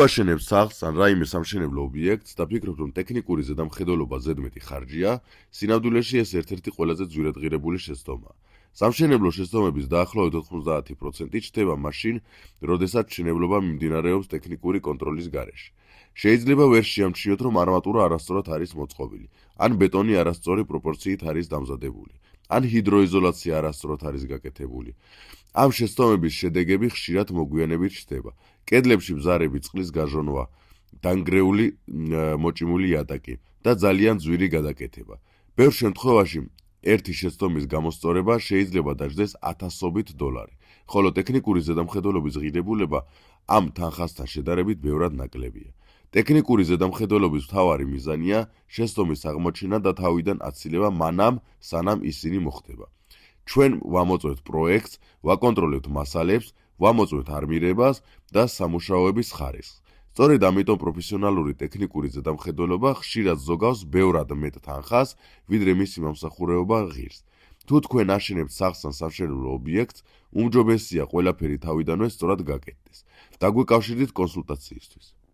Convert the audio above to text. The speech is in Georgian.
აშენებთ სახლს ან რაიმე სამშენებლო ობიექტს და ფიქრობთ, რომ ტექნიკური ზედამხედველობა ზედმეტი ხარჯია, სინამდვილეში ეს ერთ-ერთი ყველაზე ძვირადღირებული შეცდომაა. სამშენებლო შეცდომების დაახლოებით 90% ჩნდება მაშინ, როდესაც მშენებლობა მიმდინარეობს ტექნიკური კონტროლის გარეშე. შეიძლება ვერ შეამჩნიოთ, რომ არმატურა არასწორად არის მოწყობილი, ან ბეტონი არასწორი პროპორციით არის დამზადებული, ან ჰიდროიზოლაცია არასწორად არის გაკეთებული. ამ შეცდომების შედეგები ხშირად მოგვიანებით ჩნდება. კედლებში მზარები წყლის გაჟონვა, დანგრეული მოჭიმული იატაკი და ძალიან ძვირი გადაკეთება. ბევრ შემთხვევაში ერთი შეცდომის გამოსწორება შეიძლება დაჯდეს $1000-ობით, ხოლო ტექნიკური ზედამხედველობის ღირებულება ამ თანხასთან შედარებით ბევრად ნაკლებია. ტექნიკური ზედამხედველობის მთავარი მიზანია შეცდომის აღმოჩენა და თავიდან აცილება მანამ, სანამ ისინი მოხდება. ჩვენ ვამოწმებთ პროექტს, ვაკონტროლებთ მასალებს, ვამოწმებთ არმირებას და სამუშაოების ხარისხს. სწორედ ამიტომ პროფესიონალური ტექნიკური ზედამხედველობა ხშირად ზოგავს ბევრად მეტ თანხას, ვიდრე მისი მომსახურება ღირს. თუ თქვენ აშენებთ სახლს ან სამშენებლო ობიექტს, უმჯობესია ყველაფერი თავიდანვე სწორად გაკეთდეს. დაგვეკავშირდით კონსულტაციისთვის.